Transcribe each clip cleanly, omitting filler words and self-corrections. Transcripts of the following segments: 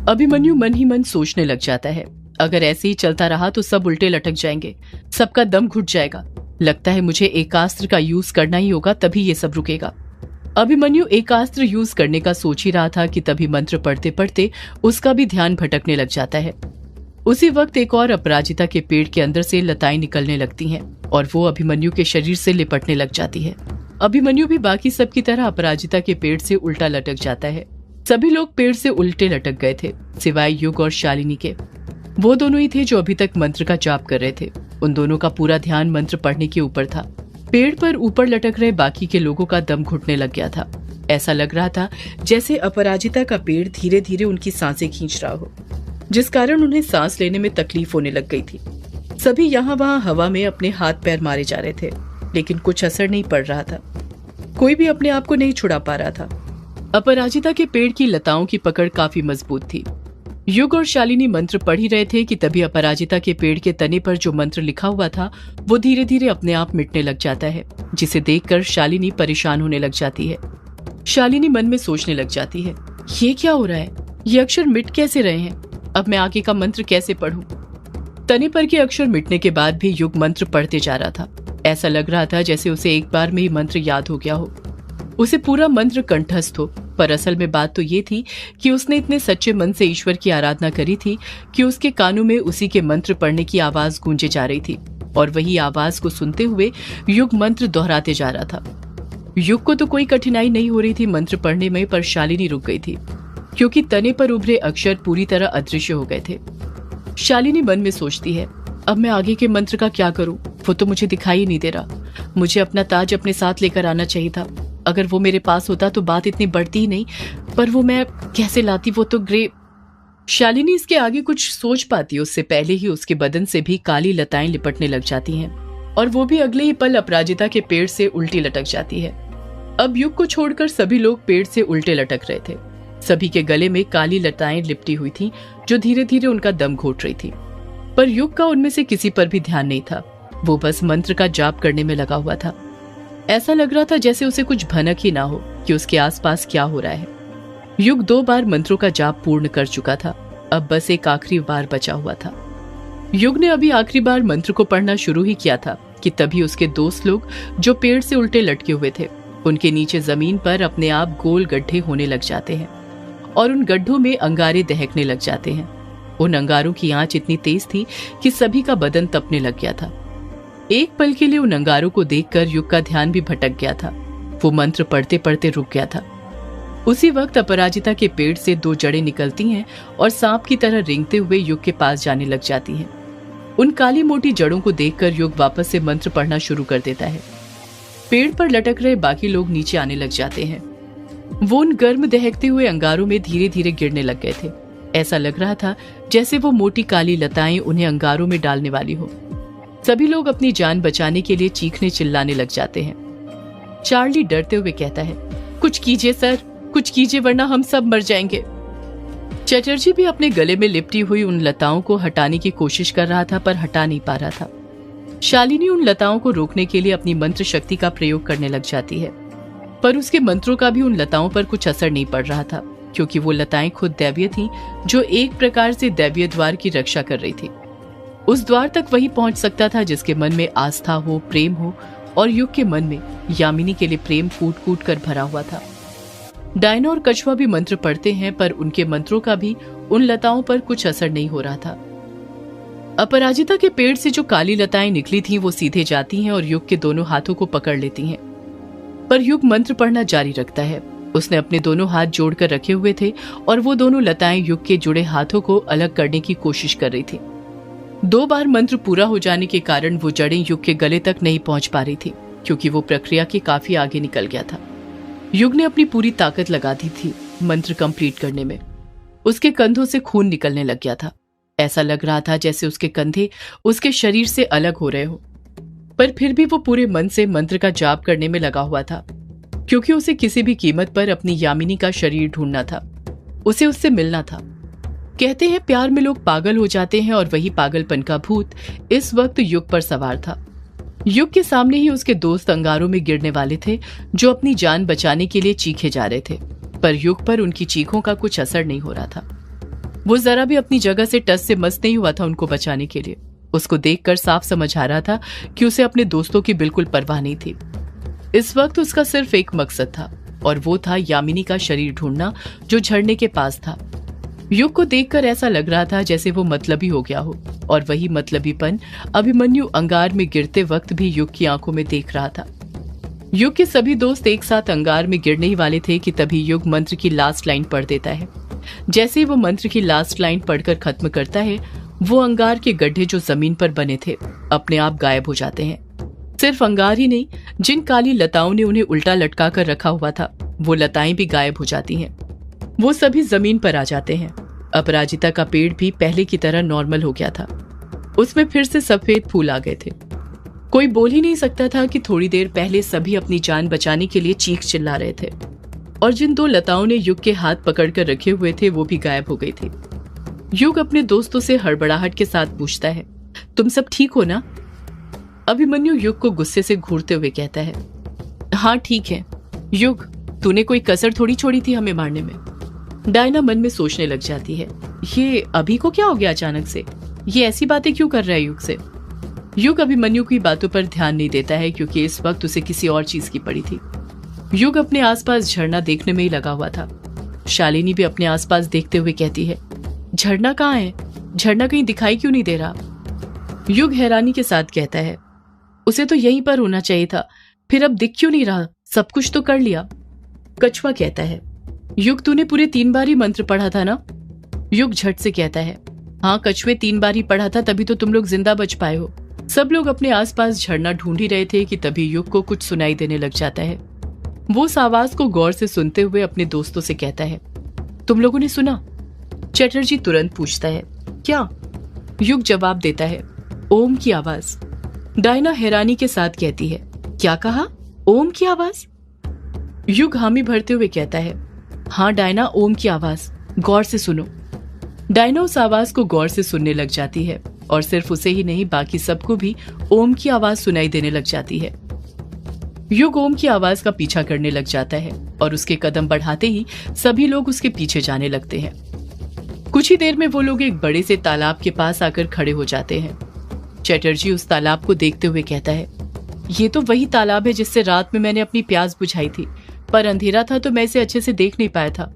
अभिमन्यु मन ही मन सोचने लग जाता है, अगर ऐसे ही चलता रहा तो सब उल्टे लटक जाएंगे, सबका दम घुट जाएगा। लगता है मुझे एकास्त्र का यूज करना ही होगा, तभी ये सब रुकेगा। अभिमन्यु एकास्त्र यूज करने का सोच ही रहा था कि तभी मंत्र पढ़ते पढ़ते उसका भी ध्यान भटकने लग जाता है। उसी वक्त एक और अपराजिता के पेड़ के अंदर से लताएं निकलने लगती हैं और वो अभिमन्यु के शरीर से लिपटने लग जाती है। अभिमन्यु भी बाकी सब की तरह अपराजिता के पेड़ से उल्टा लटक जाता है। सभी लोग पेड़ से उल्टे लटक गए थे, सिवाय युग और शालिनी के। वो दोनों ही थे जो अभी तक मंत्र का जाप कर रहे थे। उन दोनों का पूरा ध्यान मंत्र पढ़ने के ऊपर था। पेड़ पर ऊपर लटक रहे बाकी के लोगों का दम घुटने लग गया था। ऐसा लग रहा था जैसे अपराजिता का पेड़ धीरे धीरे उनकी सांसें खींच रहा हो, जिस कारण उन्हें सांस लेने में तकलीफ होने लग गई थी। सभी यहाँ वहाँ हवा में अपने हाथ पैर मारे जा रहे थे, लेकिन कुछ असर नहीं पड़ रहा था। कोई भी अपने आप को नहीं छुड़ा पा रहा था। अपराजिता के पेड़ की लताओं की पकड़ काफी मजबूत थी। युग और शालिनी मंत्र पढ़ ही रहे थे कि तभी अपराजिता के पेड़ के तने पर जो मंत्र लिखा हुआ था वो धीरे धीरे अपने आप मिटने लग जाता है, जिसे देखकर शालिनी परेशान होने लग जाती है। शालिनी मन में सोचने लग जाती है, ये क्या हो रहा है? ये अक्षर मिट कैसे रहे हैं? अब मैं आगे का मंत्र कैसे पढ़ूं? तने पर के अक्षर मिटने के बाद भी युग मंत्र पढ़ते जा रहा था। ऐसा लग रहा था जैसे उसे एक बार में ही मंत्र याद हो गया हो, उसे पूरा मंत्र कंठस्थ हो। पर असल में बात तो ये थी कि उसने इतने सच्चे मन से ईश्वर की आराधना करी थी कि उसके कानों में उसी के मंत्र पढ़ने की आवाज गूंजे जा रही थी, और वही आवाज को सुनते हुए युग मंत्र दोहराते जा रहा था। युग को तो कोई कठिनाई नहीं हो रही थी मंत्र पढ़ने में, पर शालिनी रुक गई थी क्योंकि तने पर उभरे अक्षर पूरी तरह अदृश्य हो गए थे। शालिनी मन में सोचती है, अब मैं आगे के मंत्र का क्या करूं? वो तो मुझे दिखाई ही नहीं दे रहा। मुझे अपना ताज अपने साथ लेकर आना चाहिए था। अगर वो मेरे पास होता तो बात इतनी बढ़ती ही नहीं, पर वो मैं कैसे लाती? वो तो ग्रे। शालिनी इसके आगे कुछ सोच पाती उससे पहले ही उसके बदन से भी काली लताएं लिपटने लग जाती हैं, और वो भी अगले ही पल अपराजिता के पेड़ से उल्टी लटक जाती है। अब युग को छोड़कर सभी लोग पेड़ से उल्टे लटक रहे थे। सभी के गले में काली लताएं लिपटी हुई थी जो धीरे धीरे उनका दम घोट रही थी, पर युग का उनमें से किसी पर भी ध्यान नहीं था। वो बस मंत्र का जाप करने में लगा हुआ था। ऐसा लग रहा था जैसे उसे कुछ भनक ही ना हो कि उसके आसपास क्या हो रहा है। युग 2 बार मंत्रों का जाप पूर्ण कर चुका था, अब बस एक आखिरी बार बचा हुआ था। युग ने अभी आखिरी बार मंत्र को पढ़ना शुरू ही किया था कि तभी उसके दोस्त लोग जो पेड़ से उल्टे लटके हुए थे, उनके नीचे जमीन पर अपने आप गोल गड्ढे होने लग जाते हैं और उन गड्ढों में अंगारे दहकने लग जाते हैं। उन अंगारों की आंच इतनी तेज थी कि सभी का बदन तपने लग गया था। एक पल के लिए उन अंगारों को देखकर युग का ध्यान भी भटक गया था। वो मंत्र पढ़ते पढ़ते रुक गया था। उसी वक्त अपराजिता के पेड़ से 2 जड़ें निकलती हैं और सांप की तरह रेंगते हुए युग के पास जाने लग जाती हैं। उन काली मोटी जड़ों को देखकर युग वापस से मंत्र पढ़ना शुरू कर देता है। पेड़ पर लटक रहे बाकी लोग नीचे आने लग जाते हैं। वो उन गर्म दहकते हुए अंगारों में धीरे धीरे गिरने लग गए थे। ऐसा लग रहा था जैसे वो मोटी काली लताएं उन्हें अंगारों में डालने वाली हो। सभी लोग अपनी जान बचाने के लिए चीखने चिल्लाने लग जाते हैं। चार्ली डरते हुए कहता है, कुछ कीजिए सर, कुछ कीजिए वरना हम सब मर जाएंगे। चटर्जी भी अपने गले में लिपटी हुई उन लताओं को हटाने की कोशिश कर रहा था, पर हटा नहीं पा रहा था। शालिनी उन लताओं को रोकने के लिए अपनी मंत्र शक्ति का प्रयोग करने लग जाती है, पर उसके मंत्रों का भी उन लताओं पर कुछ असर नहीं पड़ रहा था, क्योंकि वो लताएं खुद दैवीय थीं, जो एक प्रकार से दैवीय द्वार की रक्षा कर रही थी। उस द्वार तक वही पहुंच सकता था जिसके मन में आस्था हो, प्रेम हो, और युग के मन में यामिनी के लिए प्रेम कूट कूट कर भरा हुआ था। डायना और कछुआ भी मंत्र पढ़ते हैं, पर उनके मंत्रों का भी उन लताओं पर कुछ असर नहीं हो रहा था। अपराजिता के पेड़ से जो काली लताएं निकली थीं, वो सीधे जाती हैं और युग के दोनों हाथों को पकड़ लेती हैं, पर युग मंत्र पढ़ना जारी रखता है। उसने अपने दोनों हाथ जोड़कर रखे हुए थे और वो दोनों लताएं युग के जुड़े हाथों को अलग करने की कोशिश कर रही थी। 2 बार मंत्र पूरा हो जाने के कारण वो जड़ें युग के गले तक नहीं पहुंच पा रही थी, क्योंकि वो प्रक्रिया के काफी आगे निकल गया था। युग ने अपनी पूरी ताकत लगा दी थी मंत्र कंप्लीट करने में। उसके कंधों से खून निकलने लग गया था। ऐसा लग रहा था जैसे उसके कंधे उसके शरीर से अलग हो रहे हो, पर फिर भी वो पूरे मन से मंत्र का जाप करने में लगा हुआ था, क्योंकि उसे किसी भी कीमत पर अपनी यामिनी का शरीर ढूंढना था। उसे उससे मिलना था। कहते हैं प्यार में लोग पागल हो जाते हैं, और वही पागलपन का भूत इस वक्त युग पर सवार था। युग के सामने ही उसके दोस्त अंगारों में गिरने वाले थे, जो अपनी जान बचाने के लिए चीखे जा रहे थे, पर युग पर उनकी चीखों का कुछ असर नहीं हो रहा था। वो जरा भी अपनी जगह से टस से मस नहीं हुआ था उनको बचाने के लिए। उसको देखकर साफ समझ आ रहा था कि उसे अपने दोस्तों की बिल्कुल परवाह नहीं थी। इस वक्त उसका सिर्फ एक मकसद था और वो था यामिनी का शरीर ढूंढना जो झरने के पास था। युग को देखकर ऐसा लग रहा था जैसे वो मतलबी हो गया हो, और वही मतलबीपन अभिमन्यु अंगार में गिरते वक्त भी युग की आंखों में देख रहा था। युग के सभी दोस्त एक साथ अंगार में गिरने ही वाले थे कि तभी युग मंत्र की लास्ट लाइन पढ़ देता है। जैसे ही वो मंत्र की लास्ट लाइन पढ़कर खत्म करता है, वो अंगार के गड्ढे जो जमीन पर बने थे अपने आप गायब हो जाते हैं। सिर्फ अंगार ही नहीं, जिन काली लताओं ने उन्हें उल्टा लटका कर रखा हुआ था वो लताएं भी गायब हो जाती हैं। वो सभी जमीन पर आ जाते हैं। अपराजिता का पेड़ भी पहले की तरह नॉर्मल हो गया था। उसमें फिर से सफेद फूल आ गए थे। कोई बोल ही नहीं सकता था कि थोड़ी देर पहले सभी अपनी जान बचाने के लिए चीख चिल्ला रहे थे, और जिन दो लताओं ने युग के हाथ पकड़कर रखे हुए थे वो भी गायब हो गई थी। युग अपने दोस्तों से हड़बड़ाहट के साथ पूछता है, तुम सब ठीक हो ना? अभिमन्यु युग को गुस्से से घूरते हुए कहता है, हाँ ठीक है। युग, तूने कोई कसर थोड़ी छोड़ी थी हमें मारने में। डायना मन में सोचने लग जाती है, ये अभी को क्या हो गया अचानक से? ये ऐसी बातें क्यों कर रहा है युग से? युग अभिमन्यु की बातों पर ध्यान नहीं देता है क्योंकि इस वक्त उसे किसी और चीज की पड़ी थी। युग अपने आसपास झरना देखने में ही लगा हुआ था। शालिनी भी अपने आसपास देखते हुए कहती है, झरना कहाँ है? झरना कहीं दिखाई क्यों नहीं दे रहा? युग हैरानी के साथ कहता है, उसे तो यहीं पर होना चाहिए था, फिर अब दिख क्यों नहीं रहा? सब कुछ तो कर लिया। कछुआ कहता है, युग तूने पूरे 3 बार ही मंत्र पढ़ा था ना? युग झट से कहता है, हाँ कछुए 3 बार ही पढ़ा था, तभी तो तुम लोग जिंदा बच पाए हो। सब लोग अपने आसपास झरना ढूंढ ही रहे थे कि तभी युग को कुछ सुनाई देने लग जाता है। वो उस आवाज को गौर से सुनते हुए अपने दोस्तों से कहता है, तुम लोगों ने सुना? चटर्जी तुरंत पूछता है, क्या? युग जवाब देता है, ओम की आवाज। डायना हैरानी के साथ कहती है, क्या कहा? ओम की आवाज? युग हामी भरते हुए कहता है, हाँ डायना, ओम की आवाज, गौर से सुनो। डायना उस आवाज को गौर से सुनने लग जाती है और सिर्फ उसे ही नहीं बाकी सबको भी ओम की आवाज सुनाई देने लग जाती है। युग ओम की आवाज का पीछा करने लग जाता है और उसके कदम बढ़ाते ही सभी लोग उसके पीछे जाने लगते हैं। कुछ ही देर में वो लोग एक बड़े से तालाब के पास आकर खड़े हो जाते हैं। चटर्जी उस तालाब को देखते हुए कहता है, ये तो वही तालाब है जिससे रात में मैंने अपनी प्यास बुझाई थी, पर अंधेरा था तो मैं इसे अच्छे से देख नहीं पाया था।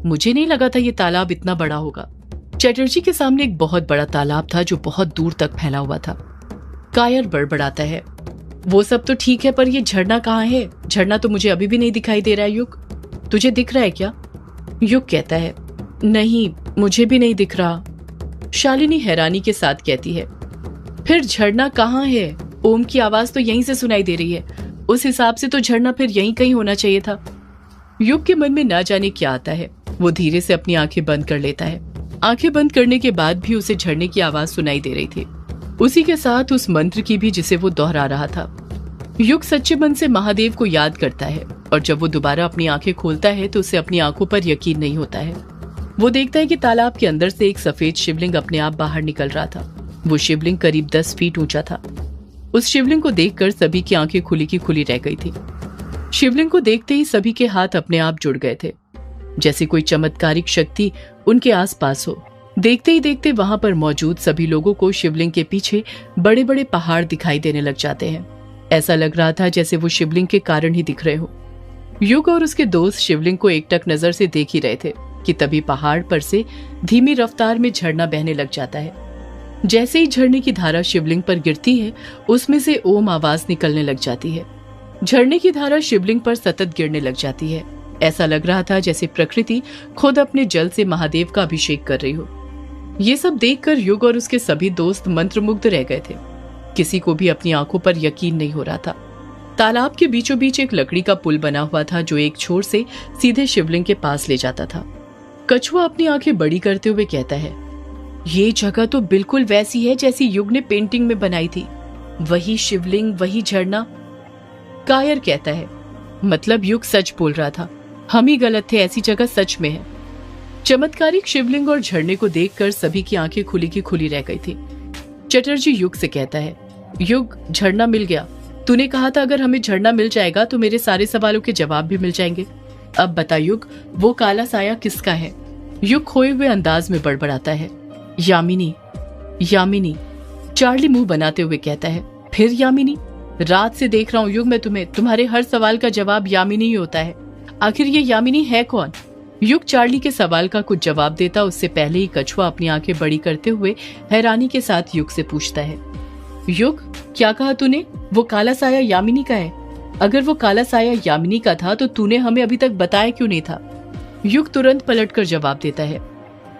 मुझे नहीं लगा था ये तालाब इतना बड़ा होगा। चटर्जी के सामने एक बहुत बड़ा तालाब था जो बहुत दूर तक फैला हुआ था। कायर बड़बड़ाता है, वो सब तो ठीक है, पर ये झरना कहाँ है? झरना तो मुझे अभी भी नहीं दिखाई दे रहा है। युग, तुझे दिख रहा है क्या? युग कहता है, नहीं मुझे भी नहीं दिख रहा। शालिनी हैरानी के साथ कहती है, फिर झरना कहाँ है? ओम की आवाज तो यहीं से सुनाई दे रही है, उस हिसाब से तो झरना फिर यहीं कहीं होना चाहिए था। युग के मन में ना जाने क्या आता है। वो धीरे से अपनी आंखें बंद कर लेता है। आंखें बंद करने के बाद भी उसे झरने की आवाज सुनाई दे रही थी, उसी के साथ उस मंत्र की भी जिसे वो दोहरा रहा था। युग सच्चे मन से महादेव को याद करता है और जब वो दोबारा अपनी आंखें खोलता है तो उसे अपनी आंखों पर यकीन नहीं होता है। वो देखता है कि तालाब के अंदर से एक सफेद शिवलिंग अपने आप बाहर निकल रहा था। वो शिवलिंग करीब 10 फीट ऊंचा था। उस शिवलिंग को देखकर सभी की आंखें खुली की खुली रह गई थी। शिवलिंग को देखते ही सभी के हाथ अपने आप जुड़ गए थे, जैसे कोई चमत्कारिक शक्ति उनके आसपास हो। देखते ही देखते वहां पर मौजूद सभी लोगों को शिवलिंग के पीछे बड़े बड़े पहाड़ दिखाई देने लग जाते हैं। ऐसा लग रहा था जैसे वो शिवलिंग के कारण ही दिख रहे हो। युग और उसके दोस्त शिवलिंग को एकटक नजर से देख ही रहे थे कि तभी पहाड़ पर से धीमी रफ्तार में झरना बहने लग जाता है। जैसे ही झरने की धारा शिवलिंग पर गिरती है, उसमें से ओम आवाज निकलने लग जाती है। झरने की धारा शिवलिंग पर सतत गिरने लग जाती है। ऐसा लग रहा था जैसे प्रकृति खुद अपने जल से महादेव का अभिषेक कर रही हो। ये सब देखकर युग और उसके सभी दोस्त मंत्रमुग्ध रह गए थे। किसी को भी अपनी आंखों पर यकीन नहीं हो रहा था। तालाब के बीचों बीच एक लकड़ी का पुल बना हुआ था जो एक छोर से सीधे शिवलिंग के पास ले जाता था। कछुआ अपनी आंखें बड़ी करते हुए कहता है, ये जगह तो बिल्कुल वैसी है जैसी युग ने पेंटिंग में बनाई थी। वही शिवलिंग, वही झरना। कायर कहता है, मतलब युग सच बोल रहा था, हम ही गलत थे, ऐसी जगह सच में है। चमत्कारिक शिवलिंग और झरने को देखकर सभी की आंखें खुली की खुली रह गई थी। चटर्जी युग से कहता है, युग झरना मिल गया। तूने कहा था अगर हमें झरना मिल जाएगा तो मेरे सारे सवालों के जवाब भी मिल जाएंगे। अब बता युग, वो काला साया किसका है? युग खोए हुए अंदाज में बड़बड़ाता है। यामिनी, यामिनी। चार्ली मुंह बनाते हुए कहता है, फिर यामिनी? रात से देख रहा हूं युग मैं तुम्हें, तुम्हारे हर सवाल का जवाब यामिनी ही होता है। आखिर ये यामिनी है कौन? युग चार्ली के सवाल का कुछ जवाब देता उससे पहले ही कछुआ अपनी आंखें बड़ी करते हुए हैरानी के साथ युग से पूछता है, युग क्या कहा तूने? वो काला साया यामिनी का है? अगर वो काला साया यामिनी का था तो तूने हमें अभी तक बताया क्यों नहीं था? युग तुरंत पलटकर जवाब देता है,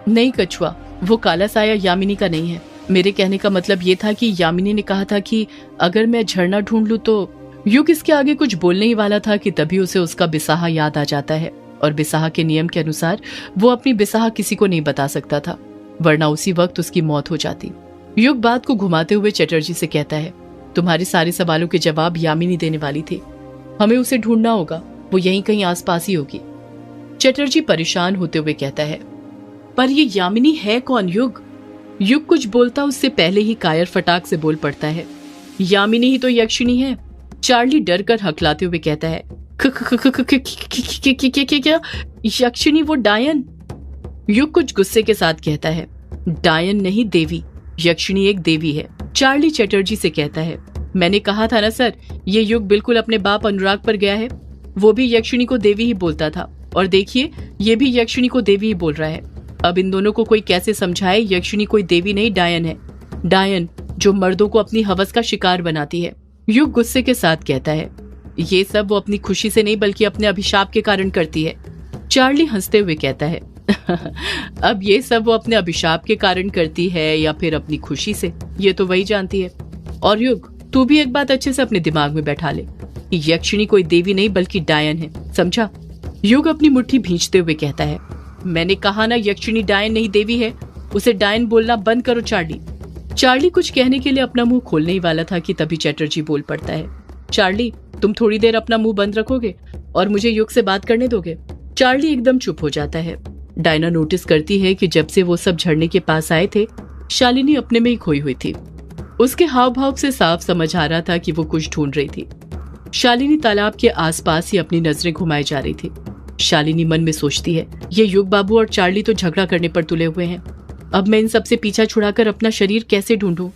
नहीं कछुआ, वो काला साया यामिनी का नहीं है। मेरे कहने का मतलब ये था कि यामिनी ने कहा था कि अगर मैं झरना ढूंढ लूं तो। युग इसके आगे कुछ बोलने ही वाला था कि तभी उसे उसका बिसाहा याद आ जाता है, और बिसाहा के नियम के अनुसार वो अपनी बिसाहा किसी को नहीं बता सकता था, वरना उसी वक्त उसकी मौत हो जाती। युग बात को घुमाते हुए चटर्जी से कहता है, तुम्हारे सारे सवालों के जवाब यामिनी देने वाली थी, हमें उसे ढूंढना होगा, वो यहीं कहीं आसपास ही होगी। चटर्जी परेशान होते हुए कहता है, पर ये यामिनी है कौन युग? युग कुछ बोलता उससे पहले ही कायर फटाक से बोल पड़ता है, यामिनी ही तो यक्षिणी है। चार्ली डर कर हकलाते हुए कहता है, क्या? यक्षिणी वो डायन? युग कुछ गुस्से के साथ कहता है, डायन नहीं देवी, यक्षिणी एक देवी है। चार्ली चटर्जी से कहता है, मैंने कहा था ना सर, ये युग बिल्कुल अपने बाप अनुराग पर गया है, वो भी यक्षिणी को देवी ही बोलता था, और देखिए ये भी यक्षिणी को देवी ही बोल रहा है। अब इन दोनों को कोई कैसे समझाए, यक्षिणी कोई देवी नहीं डायन है, डायन जो मर्दों को अपनी हवस का शिकार बनाती है। युग गुस्से के साथ कहता है, ये सब वो अपनी खुशी से नहीं बल्कि अपने अभिशाप के कारण करती है। चार्ली हंसते हुए कहता है, अब ये सब वो अपने अभिशाप के कारण करती है या फिर अपनी खुशी से, ये तो वही जानती है। और युग तू भी एक बात अच्छे से अपने दिमाग में बैठा ले, यक्षिणी कोई देवी नहीं बल्कि डायन है, समझा? युग अपनी मुट्ठी भींचते हुए कहता है, मैंने कहा ना यक्षिणी डायन नहीं देवी है, उसे डायन बोलना बंद करो चार्ली। चार्ली कुछ कहने के लिए अपना मुंह खोलने ही वाला था कि तभी चटर्जी बोल पड़ता है, चार्ली तुम थोड़ी देर अपना मुंह बंद रखोगे और मुझे युग से बात करने दोगे? चार्ली एकदम चुप हो जाता है। डायना नोटिस करती है कि जब से वो सब झरने के पास आए थे, शालिनी अपने में ही खोई हुई थी। उसके हाव भाव से साफ समझ आ रहा था कि वो कुछ ढूंढ रही थी। शालिनी तालाब के आसपास ही अपनी नजरें घुमाई जा रही थी। शालिनी मन में सोचती है, ये युग बाबू और चार्ली तो झगड़ा करने पर तुले हुए हैं, अब मैं इन सबसे पीछा छुड़ाकर अपना शरीर कैसे ढूंढूं?